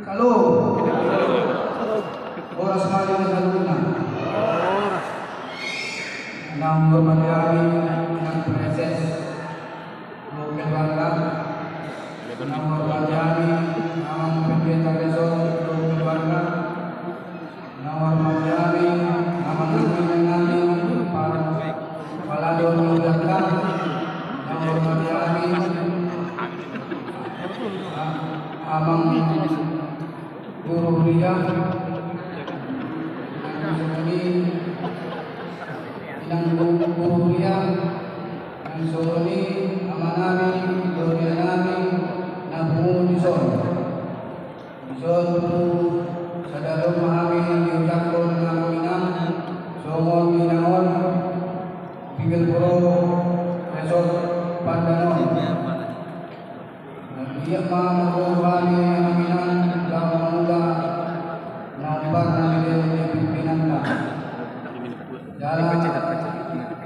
Halo. Oras mali na saluna. Nang bermandari ng princess. Broken Bangat. Nang bermandari ng Pembeta Resort. Broken Bangat. Nang bermandari ng manangin namin para paladon ng Belakang. Nang bermandari amang Guru Ria yang Guru Ria yang Soni Amanami Dorianami Nabu Dison Sadaro Mahami yang diucapkan Naminam Somon Minaon Pigil Puro Resort Pandanon Dia Mahami Naminam nampak dari pimpinan dalam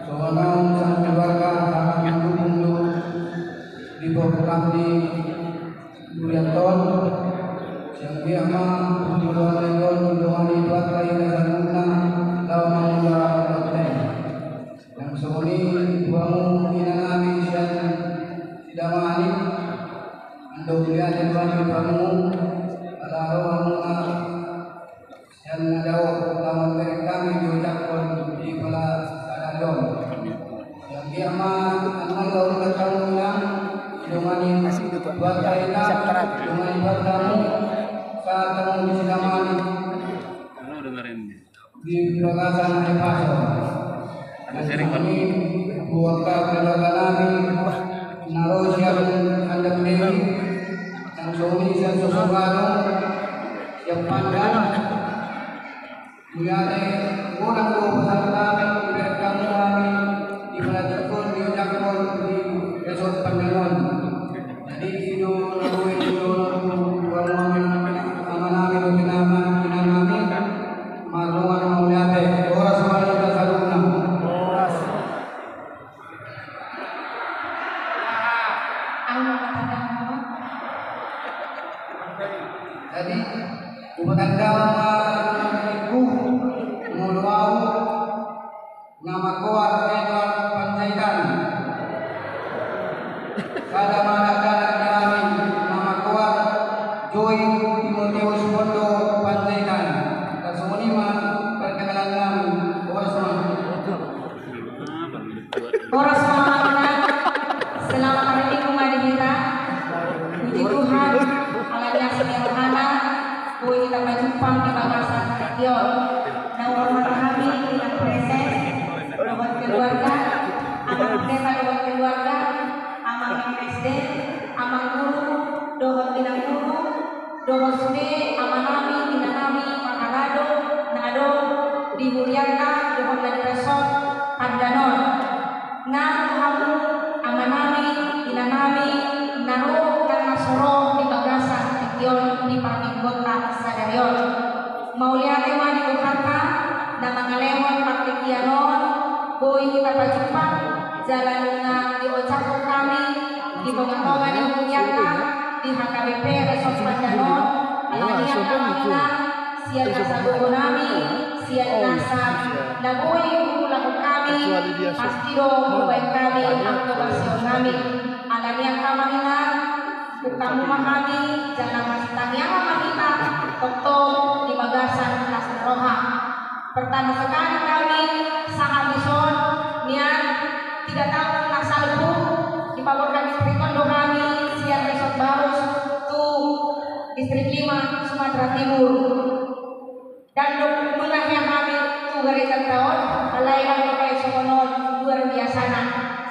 seorang sang keluarga akan mendukung di program di Durianton yang dia mah menjual legon menjual buat lain dan guna lawan menjual yang soni buamu inanami dan tidak mani untuk dia dan kamu kalau yang ada taman mereka diucapkan di Pala Sadadon yang dia aman lalu bertanggung dengan buat kaina dengan buat kamu saat kamu di Sidamani di Pelagasan Epaso dan kami buatkan pelagasan naruh siap anda berdiri yang suami dan sesuatu yang pandang Mula orang ko pasal kami berkamu kami di Malajapon di Ujakpon di Resort Pandanon. Jadi itu lakuin itu orang aman kinami marungan mauliate oras malam kita saluna. Oras. Jadi umatanda nama kuat Edward Panjaitan kada manakala kami nama kuat Joy Timotius Bondo Panjaitan kasuni man perkenalan kami oras selamat hari kembali kita puji Tuhan alanya sederhana kuih kita berjumpa di bagasan Tekion dan hormat kami dengan presiden lewat keluarga, amang pendeta lewat keluarga, amang MSD, amang guru, dohot bidang guru, dohot sude, amanami, dinanami, makalado, nado, dihurianka, dohot dan resort, Pandanon. Nah, kamu amanami, dinanami, naro, dan masoro di bagasan, Tekion, di Pamingkota, Sadarion. Mauliate mani Tuhanka, nama ngalewon Patrikianon, boy kita berjumpa jalan di Ocakpo kami di Bonga-Bonga di Munyaka di HKBP Resort Pandanon alanya kamina sian nasa bukunami sian nasa naboy lagu kami pasti dong baik kami aktualisasi kami alanya kamina kamu memahami jangan masih tanya kita totong di bagasan Kasar Roha. Pertama sekali kami sahabison niat tidak tahu masalahku dipaborkan distrik Kondo kami siang Resort Barus tuh distrik 5 Sumatera Timur dan menahnya kami tuh gereja tahun alaihan pakai sokonon luar biasa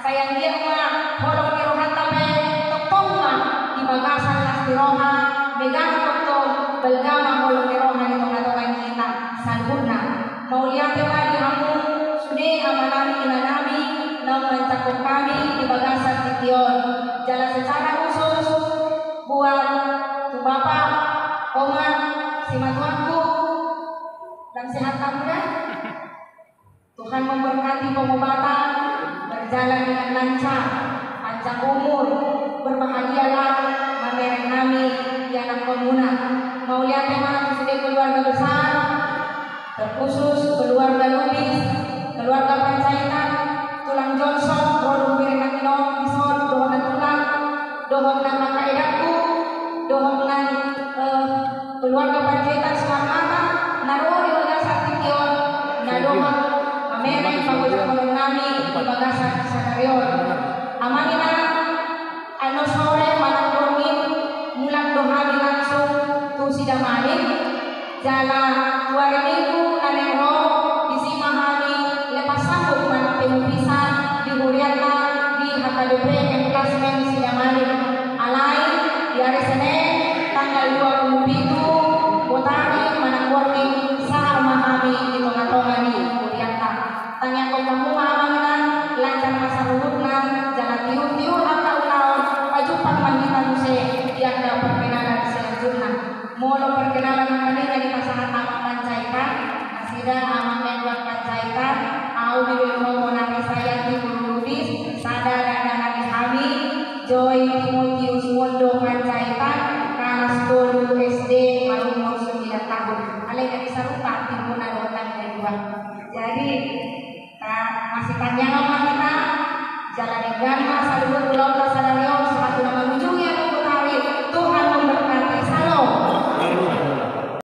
sayang dia mah holong dirohan tapi topong mah di bagasan Lastiroha megang topong belgama holong dirohan itu ngatokan kita sangguna mau lihat di kamu sudah amanami inanami nang mencakup kami di bagasan Tekion jalan secara khusus buat tu bapak, oma, si matuanku dan sehat kamu dan Tuhan memberkati pengobatan berjalan dengan lancar, panjang umur, berbahagialah dohong nang makaedakku, dohong nang keluarga Panjaitan Suarmata, naruri ulah saktiyon, na dohong mameneng pagulong nami ibagasan sa nariyon. Amangin na ano sore manang dormin mulang dohami langsung tu sidamanin jala 2 minggu nanero isi mahami lepas sambut manang temupisan di Huriana di HKDP kelas men sidamanin alai di hari Senin tanggal 27 Botani manang dormin sa mahami di tonga-tonga di Huriana tanya kong kamu amanan lancar masa hubungan jangan tiur-tiur atau ulang pajupan manditan muse yang ada perkenalan selanjutnya mulu perkenalan kami dari pasangan Amang Panjaitan Asida Amang Edward Panjaitan Au Biwirmo Monari Sayanti Lubis Sada dan Nabi Hami Joy Timotius Wondo Panjaitan kelas 2 SD baru umur 9 tahun alai dari sarupa timbunan otak dari luar jadi masih panjang lama kita jalan ikan mas, aduh pulau Tasadarion